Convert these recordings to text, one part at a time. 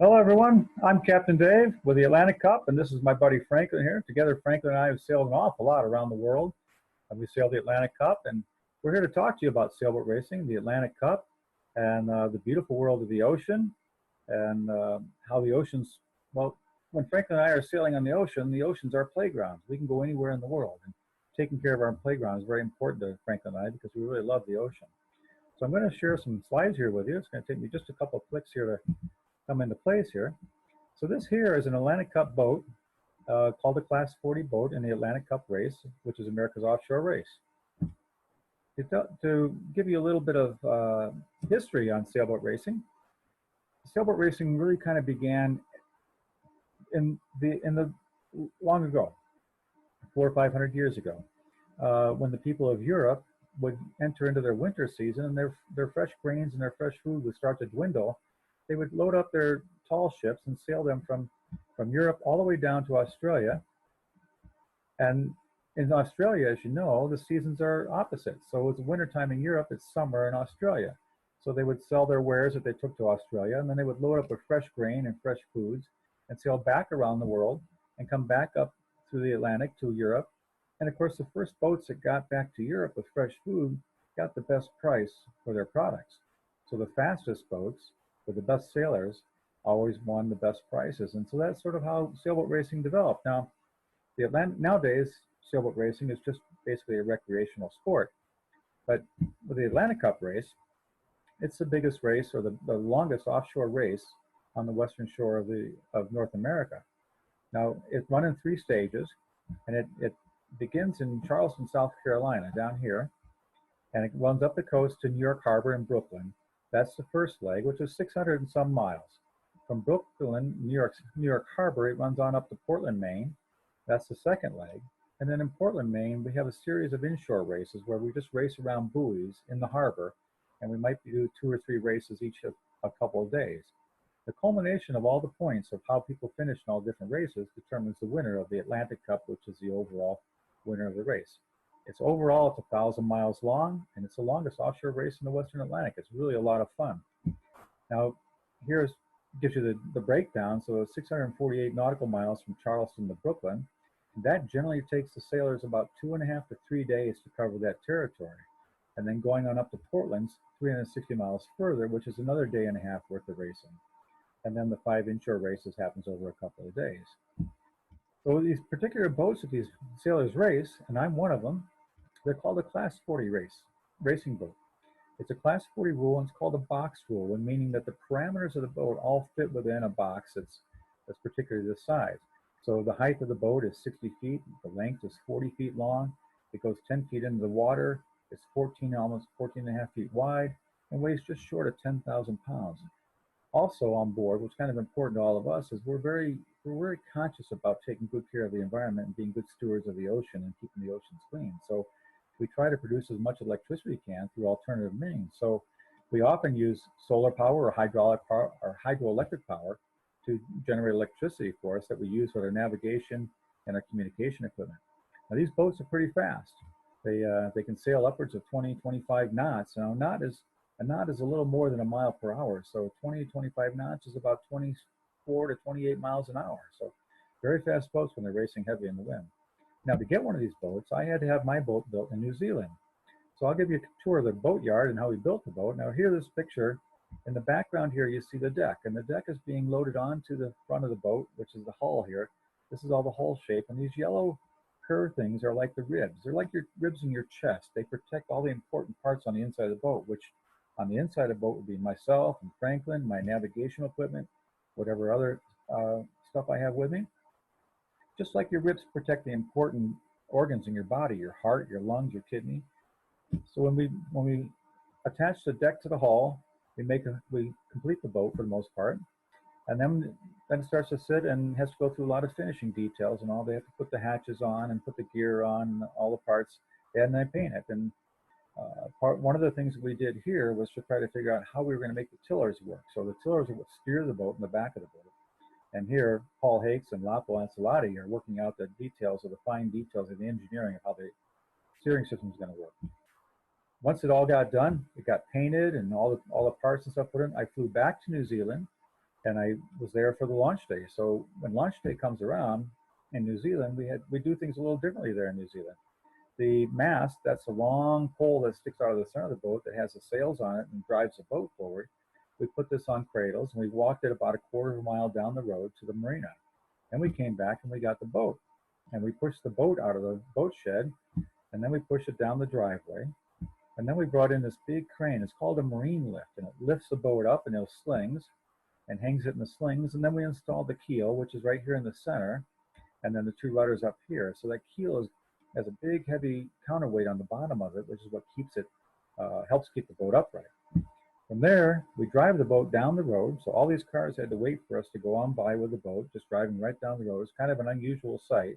Hello, everyone. I'm Captain Dave with the Atlantic Cup, and this is my buddy Franklin here. Together, Franklin and I have sailed an awful lot around the world. And we sailed the Atlantic Cup, and we're here to talk to you about sailboat racing, the Atlantic Cup, and the beautiful world of the ocean, and how the oceans, well, when Franklin and I are sailing on the oceans are playgrounds. We can go anywhere in the world, and taking care of our playground is very important to Franklin and I because we really love the ocean. So I'm going to share some slides here with you. It's going to take me just a couple of clicks here to come into place here. So this here is an Atlantic Cup boat called a Class 40 boat in the Atlantic Cup race, which is America's offshore race. To give you a little bit of history on sailboat racing, sailboat racing really kind of began in the long ago, 400 or 500 years ago, when the people of Europe would enter into their winter season and their fresh grains and their fresh food would start to dwindle. They would load up their tall ships and sail them from Europe all the way down to Australia. And in Australia, as you know, the seasons are opposite. So it's wintertime in Europe, it's summer in Australia. So they would sell their wares that they took to Australia, and then they would load up with fresh grain and fresh foods and sail back around the world and come back up through the Atlantic to Europe. And of course, the first boats that got back to Europe with fresh food got the best price for their products. So the fastest boats with the best sailors always won the best prices. And so that's sort of how sailboat racing developed. Now, nowadays, sailboat racing is just basically a recreational sport. But with the Atlantic Cup race, it's the biggest race or the longest offshore race on the western shore of North America. Now, it's run in 3 stages, and it begins in Charleston, South Carolina, down here, and it runs up the coast to New York Harbor and Brooklyn. That's the first leg, which is 600 and some miles. From Brooklyn, New York Harbor, it runs on up to Portland, Maine. That's the second leg. And then in Portland, Maine, we have a series of inshore races where we just race around buoys in the harbor, and we might do 2 or 3 races each of a couple of days. The culmination of all the points of how people finish in all different races determines the winner of the Atlantic Cup, which is the overall winner of the race. It's 1,000 miles long, and it's the longest offshore race in the Western Atlantic. It's really a lot of fun. Now, here's gives you the breakdown. So 648 nautical miles from Charleston to Brooklyn. That generally takes the sailors about 2.5 to 3 days to cover that territory. And then going on up to Portland's 360 miles further, which is another day and a half worth of racing. And then the 5 inshore races happens over a couple of days. So these particular boats that these sailors race, and I'm one of them, they're called a Class 40 racing boat. It's a Class 40 rule, and it's called a box rule, meaning that the parameters of the boat all fit within a box that's particularly this size. So the height of the boat is 60 feet, the length is 40 feet long, it goes 10 feet into the water, it's almost 14 and a half feet wide, and weighs just short of 10,000 pounds. Also on board, what's kind of important to all of us, is we're very conscious about taking good care of the environment and being good stewards of the ocean and keeping the oceans clean. So we try to produce as much electricity as we can through alternative means. So we often use solar power or hydraulic power or hydroelectric power to generate electricity for us that we use for our navigation and our communication equipment. Now these boats are pretty fast. They can sail upwards of 20, 25 knots. Now a knot is a little more than a mile per hour. So 20 to 25 knots is about 24 to 28 miles an hour. So very fast boats when they're racing heavy in the wind. Now, to get one of these boats, I had to have my boat built in New Zealand. So I'll give you a tour of the boat yard and how we built the boat. Now, here, this picture, in the background here, you see the deck. And the deck is being loaded onto the front of the boat, which is the hull here. This is all the hull shape. And these yellow curved things are like the ribs. They're like your ribs in your chest. They protect all the important parts on the inside of the boat, which on the inside of the boat would be myself and Franklin, my navigation equipment, whatever other stuff I have with me. Just like your ribs protect the important organs in your body, your heart, your lungs, your kidney. So when we attach the deck to the hull, we complete the boat for the most part, and then it starts to sit and has to go through a lot of finishing details and all. They have to put the hatches on and put the gear on, all the parts, and then paint it. And one of the things we did here was to try to figure out how we were going to make the tillers work. So the tillers are what steer the boat in the back of the boat. And here, Paul Hakes and Lapo Ancelotti are working out the details of the fine details of the engineering of how the steering system is going to work. Once it all got done, it got painted and all the parts and stuff put in. I flew back to New Zealand and I was there for the launch day. So when launch day comes around in New Zealand, we do things a little differently there in New Zealand. The mast, that's a long pole that sticks out of the center of the boat that has the sails on it and drives the boat forward. We put this on cradles, and we walked it about a quarter of a mile down the road to the marina. And we came back and we got the boat. And we pushed the boat out of the boat shed, and then we pushed it down the driveway. And then we brought in this big crane. It's called a marine lift, and it lifts the boat up in those slings and hangs it in the slings. And then we installed the keel, which is right here in the center, and then the two rudders up here. So that keel has a big, heavy counterweight on the bottom of it, which is what keeps it, helps keep the boat upright. From there, we drive the boat down the road. So all these cars had to wait for us to go on by with the boat, just driving right down the road. It's kind of an unusual sight,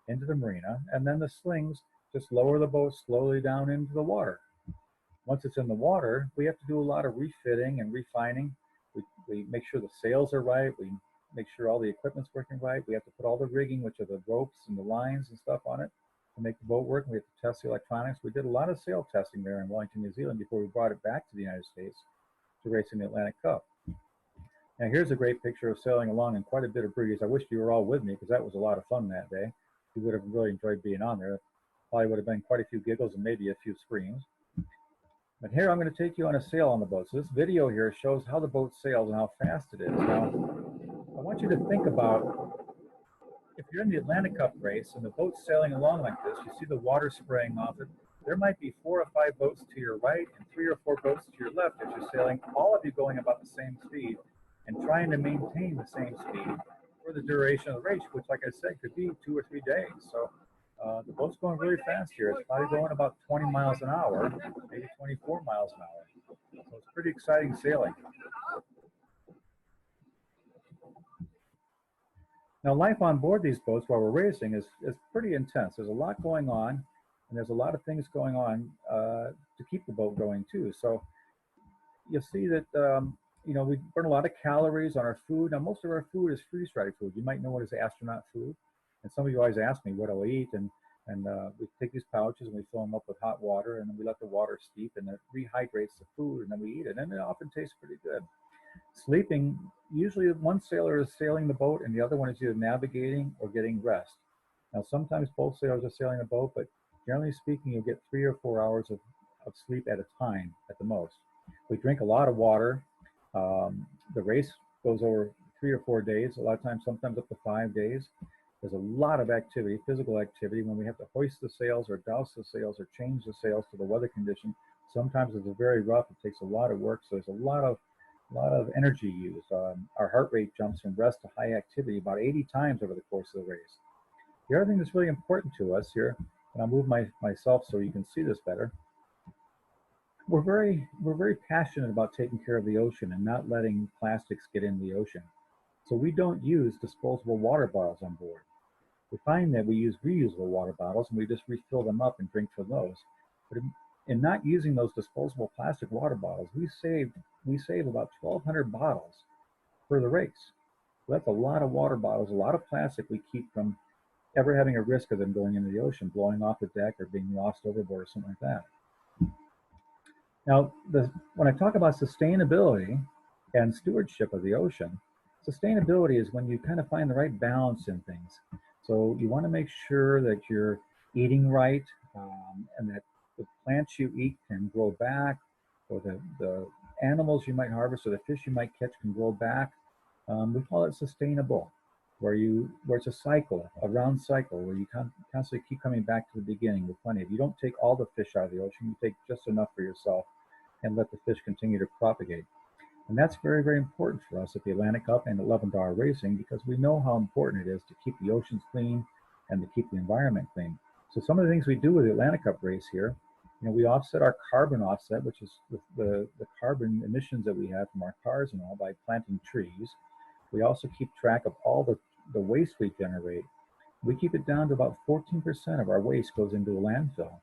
into the marina. And then the slings just lower the boat slowly down into the water. Once it's in the water, we have to do a lot of refitting and refining. We make sure the sails are right. We make sure all the equipment's working right. We have to put all the rigging, which are the ropes and the lines and stuff on it to make the boat work. We have to test the electronics. We did a lot of sail testing there in Wellington, New Zealand before we brought it back to the United States to race in the Atlantic Cup. Now here's a great picture of sailing along in quite a bit of breeze. I wish you were all with me because that was a lot of fun that day. You would have really enjoyed being on there. Probably would have been quite a few giggles and maybe a few screams. But here I'm going to take you on a sail on the boat. So this video here shows how the boat sails and how fast it is. Now, I want you to think about if you're in the Atlantic Cup race and the boat's sailing along like this, you see the water spraying off it. There might be 4 or 5 boats to your right and 3 or 4 boats to your left as you're sailing, all of you going about the same speed and trying to maintain the same speed for the duration of the race, which, like I said, could be 2 or 3 days. So the boat's going really fast here. It's probably going about 20 miles an hour, maybe 24 miles an hour. So it's pretty exciting sailing. Now, life on board these boats while we're racing is pretty intense. There's a lot going on, and there's a lot of things going on to keep the boat going too. So you'll see that you know, we burn a lot of calories on our food. Now, most of our food is freeze-dried food. You might know it as astronaut food. And some of you always ask me what I'll eat, and we take these pouches and we fill them up with hot water, and then we let the water steep, and it rehydrates the food, and then we eat it, and it often tastes pretty good. Sleeping, usually one sailor is sailing the boat and the other one is either navigating or getting rest. Now, sometimes both sailors are sailing the boat, but generally speaking, you'll get 3 or 4 hours of sleep at a time at the most. We drink a lot of water. The race goes over 3 or 4 days, a lot of times, sometimes up to 5 days. There's a lot of activity, physical activity, when we have to hoist the sails or douse the sails or change the sails to the weather condition. Sometimes it's very rough. It takes a lot of work. So there's a lot of energy used. Our heart rate jumps from rest to high activity about 80 times over the course of the race. The other thing that's really important to us here, and I'll move myself so you can see this better. We're very passionate about taking care of the ocean and not letting plastics get in the ocean. So we don't use disposable water bottles on board. We find that we use reusable water bottles and we just refill them up and drink from those. But in not using those disposable plastic water bottles, we save about 1,200 bottles for the race. So that's a lot of water bottles, a lot of plastic we keep from ever having a risk of them going into the ocean, blowing off the deck or being lost overboard or something like that. Now, when I talk about sustainability and stewardship of the ocean, sustainability is when you kind of find the right balance in things. So you want to make sure that you're eating right, and that the plants you eat can grow back, or the animals you might harvest or the fish you might catch can grow back. We call it sustainable, where it's a cycle, a round cycle, where you constantly keep coming back to the beginning with plenty. If you don't take all the fish out of the ocean, you take just enough for yourself and let the fish continue to propagate. And that's very, very important for us at the Atlantic Cup and at Love&Dower Racing, because we know how important it is to keep the oceans clean and to keep the environment clean. So some of the things we do with the Atlantic Cup race here, you know, we offset our carbon offset, which is the carbon emissions that we have from our cars and all, by planting trees. We also keep track of all the waste we generate. We keep it down to about 14% of our waste goes into a landfill.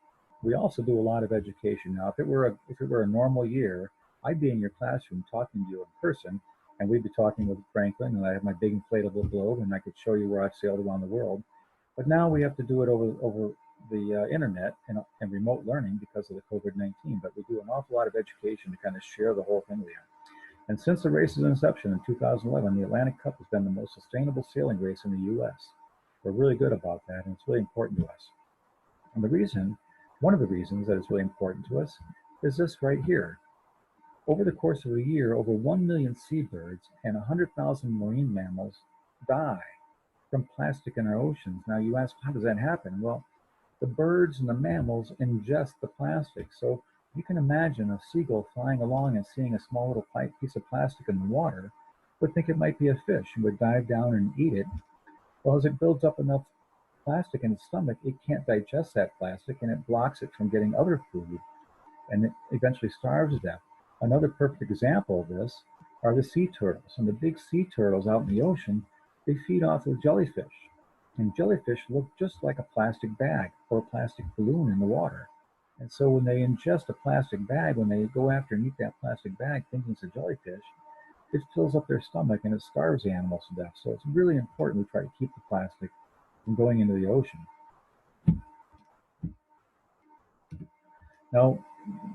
We also do a lot of education. Now, if it were a normal year, I'd be in your classroom talking to you in person, and we'd be talking with Franklin, and I have my big inflatable globe, and I could show you where I've sailed around the world. But now we have to do it over the internet and remote learning because of the COVID-19. But we do an awful lot of education to kind of share the whole thing with you. And since the race's inception in 2011, the Atlantic Cup has been the most sustainable sailing race in the U.S. We're really good about that, and it's really important to us. And one of the reasons that it's really important to us is this right here. Over the course of a year, over 1 million seabirds and 100,000 marine mammals die from plastic in our oceans. Now you ask, how does that happen? Well, the birds and the mammals ingest the plastic. So you can imagine a seagull flying along and seeing a small little piece of plastic in the water, would think it might be a fish and would dive down and eat it. Well, as it builds up enough plastic in its stomach, it can't digest that plastic and it blocks it from getting other food, and it eventually starves to death. Another perfect example of this are the sea turtles. And the big sea turtles out in the ocean, they feed off of jellyfish. And jellyfish look just like a plastic bag or a plastic balloon in the water. And so when they ingest a plastic bag, when they go after and eat that plastic bag thinking it's a jellyfish, it fills up their stomach and it starves the animals to death. So it's really important we try to keep the plastic from going into the ocean. Now,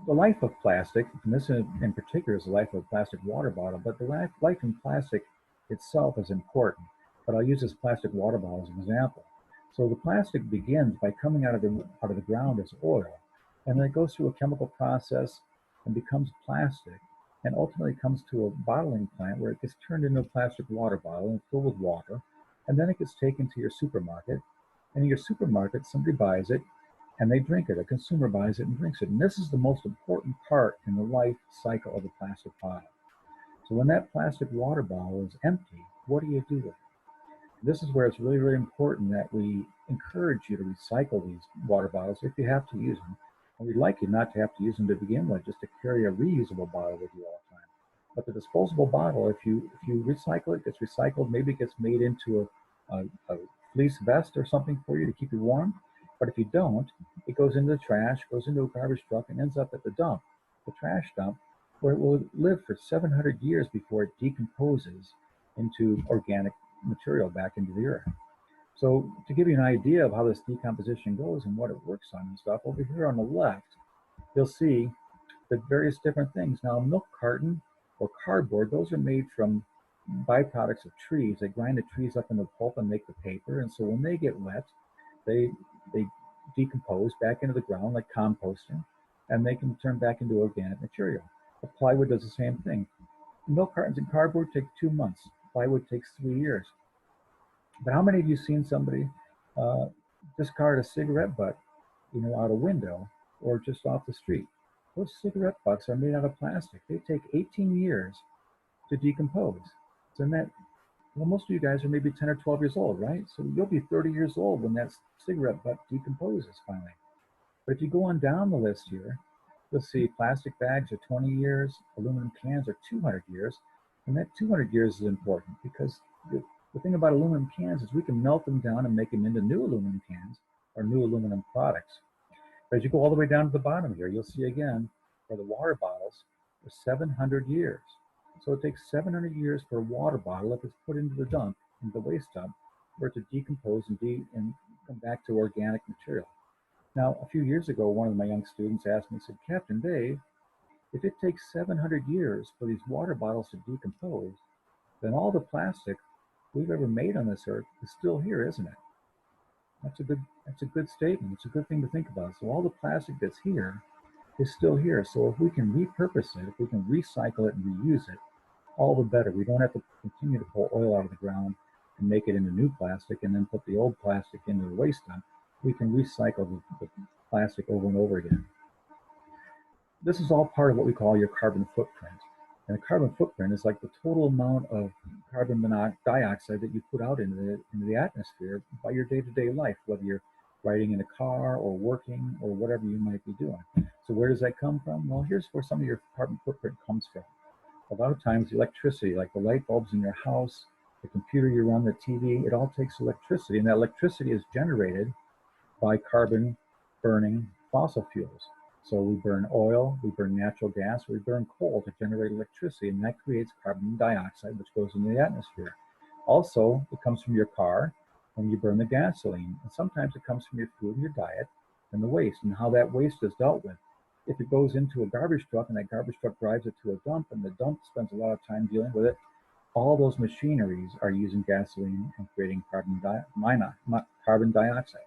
the life of plastic, and this in particular is the life of a plastic water bottle, but the life in plastic itself is important. But I'll use this plastic water bottle as an example. So the plastic begins by coming out of the ground as oil, and then it goes through a chemical process and becomes plastic, and ultimately comes to a bottling plant where it gets turned into a plastic water bottle and filled with water, and then it gets taken to your supermarket, and in your supermarket somebody buys it and they drink it. A consumer buys it and drinks it. And this is the most important part in the life cycle of the plastic bottle. So when that plastic water bottle is empty, what do you do with it? This is where it's really, really important that we encourage you to recycle these water bottles if you have to use them. And we'd like you not to have to use them to begin with, just to carry a reusable bottle with you all the time. But the disposable bottle, if you recycle it, gets recycled, maybe it gets made into a fleece vest or something for you to keep you warm. But if you don't, it goes into the trash, goes into a garbage truck, and ends up at the dump, the trash dump, where it will live for 700 years before it decomposes into organic material back into the earth. So to give you an idea of how this decomposition goes and what it works on and stuff, over here on the left, you'll see the various different things. Now, a milk carton or cardboard, those are made from byproducts of trees. They grind the trees up into pulp and make the paper. And so when they get wet, they decompose back into the ground like composting, and they can turn back into organic material. The plywood does the same thing. Milk cartons and cardboard take 2 months. Plywood takes 3 years. But how many of you seen somebody discard a cigarette butt, out a window or just off the street? Those cigarette butts are made out of plastic. They take 18 years to decompose. So most of you guys are maybe 10 or 12 years old, right? So you'll be 30 years old when that cigarette butt decomposes finally. But if you go on down the list here, you'll see plastic bags are 20 years, aluminum cans are 200 years, and that 200 years is important because the thing about aluminum cans is we can melt them down and make them into new aluminum cans or new aluminum products. But as you go all the way down to the bottom here, you'll see again where the water bottles are 700 years. So it takes 700 years for a water bottle, if it's put into the dump, into the waste dump, for it to decompose and come back to organic material. Now, a few years ago, one of my young students asked me, said, Captain Dave, if it takes 700 years for these water bottles to decompose, then all the plastic we've ever made on this earth is still here, isn't it? That's a good statement. It's a good thing to think about. So all the plastic that's here is still here. So if we can repurpose it, if we can recycle it and reuse it, all the better. We don't have to continue to pull oil out of the ground and make it into new plastic and then put the old plastic into the waste dump. We can recycle the plastic over and over again. This is all part of what we call your carbon footprint. And the carbon footprint is like the total amount of carbon dioxide that you put out into the atmosphere by your day-to-day life, whether you're riding in a car or working or whatever you might be doing. So where does that come from? Well, here's where some of your carbon footprint comes from. A lot of times electricity, like the light bulbs in your house, the computer you run, the TV, it all takes electricity. And that electricity is generated by carbon burning fossil fuels. So we burn oil, we burn natural gas, we burn coal to generate electricity, and that creates carbon dioxide, which goes into the atmosphere. Also, it comes from your car when you burn the gasoline, and sometimes it comes from your food and your diet and the waste, and how that waste is dealt with. if it goes into a garbage truck and that garbage truck drives it to a dump and the dump spends a lot of time dealing with it, all those machineries are using gasoline and creating carbon dioxide.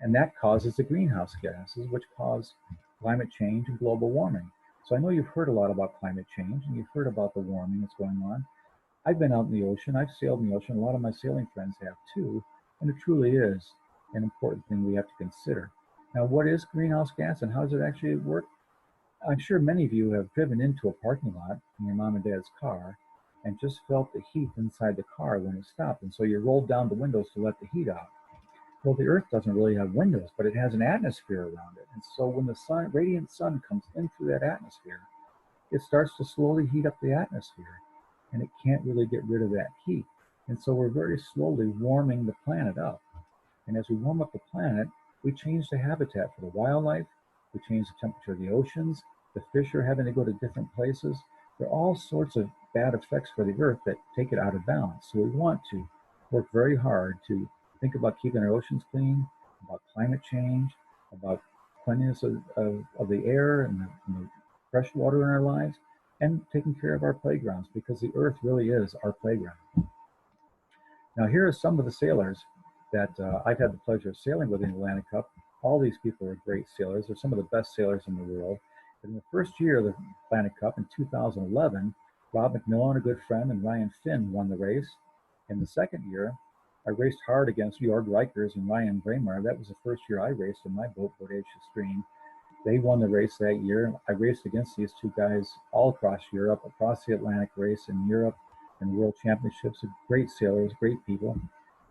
And that causes the greenhouse gases, which cause climate change and global warming. So I know you've heard a lot about climate change and you've heard about the warming that's going on. I've been out in the ocean, I've sailed in the ocean, a lot of my sailing friends have too, and it truly is an important thing we have to consider. Now, what is greenhouse gas and how does it actually work? I'm sure many of you have driven into a parking lot in your mom and dad's car and just felt the heat inside the car when it stopped. And so you rolled down the windows to let the heat out. Well, the Earth doesn't really have windows, but it has an atmosphere around it. And so when the sun, radiant sun comes in through that atmosphere, it starts to slowly heat up the atmosphere. And it can't really get rid of that heat. And so we're very slowly warming the planet up. And as we warm up the planet, we change the habitat for the wildlife, we change the temperature of the oceans, the fish are having to go to different places. There are all sorts of bad effects for the Earth that take it out of balance. So we want to work very hard to think about keeping our oceans clean, about climate change, about cleanliness of the air and the fresh water in our lives, and taking care of our playgrounds, because the Earth really is our playground. Now, here are some of the sailors that I've had the pleasure of sailing with in the Atlantic Cup. All these people are great sailors. They're some of the best sailors in the world. In the first year of the Atlantic Cup in 2011, Rob McMillan, a good friend, and Ryan Finn won the race. In the second year, I raced hard against Jorg Rikers and Ryan Braemar. That was the first year I raced in my boat, Bodacious Stream. They won the race that year. I raced against these two guys all across Europe, across the Atlantic race in Europe and World Championships. Great sailors, great people.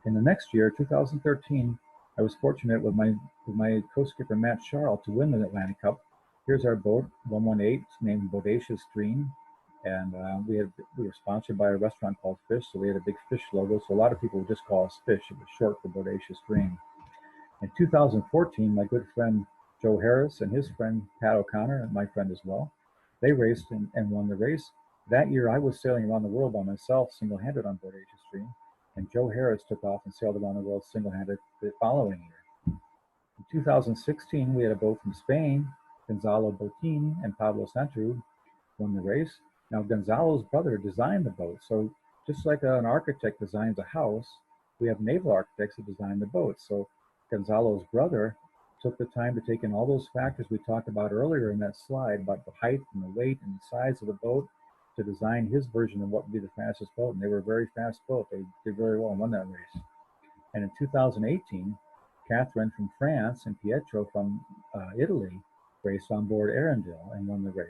In the next year, 2013, I was fortunate with my co-skipper Matt Charles to win the Atlantic Cup. Here's our boat, 118. It's named Bodacious Dream, and we were sponsored by a restaurant called Fish, so we had a big fish logo. So a lot of people would just call us Fish. It was short for Bodacious Dream. In 2014, my good friend Joe Harris and his friend Pat O'Connor, and my friend as well, they raced and won the race. That year, I was sailing around the world by myself, single-handed on Bodacious Dream, and Joe Harris took off and sailed around the world single-handed the following year. In 2016, we had a boat from Spain. Gonzalo Botín and Pablo Santarud won the race. Now, Gonzalo's brother designed the boat, so just like an architect designs a house, we have naval architects that design the boat. So Gonzalo's brother took the time to take in all those factors we talked about earlier in that slide about the height and the weight and the size of the boat to design his version of what would be the fastest boat. And they were a very fast boat. They did very well and won that race. And in 2018, Catherine from France and Pietro from Italy raced on board Arendelle and won the race.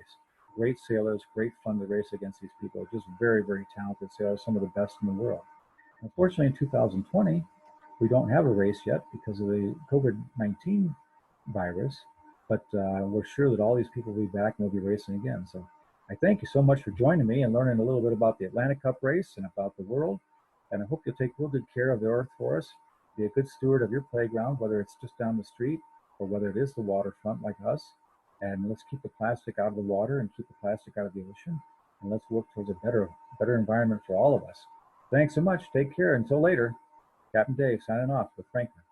Great sailors, great fun to race against these people. Just very, very talented sailors, some of the best in the world. Unfortunately, in 2020, we don't have a race yet because of the COVID-19 virus, but we're sure that all these people will be back and we'll be racing again. So I thank you so much for joining me and learning a little bit about the Atlantic Cup race and about the world. And I hope you'll take real good care of the Earth for us. Be a good steward of your playground, whether it's just down the street or whether it is the waterfront like us. And let's keep the plastic out of the water and keep the plastic out of the ocean. And let's work towards a better environment for all of us. Thanks so much. Take care. Until later, Captain Dave signing off with Franklin.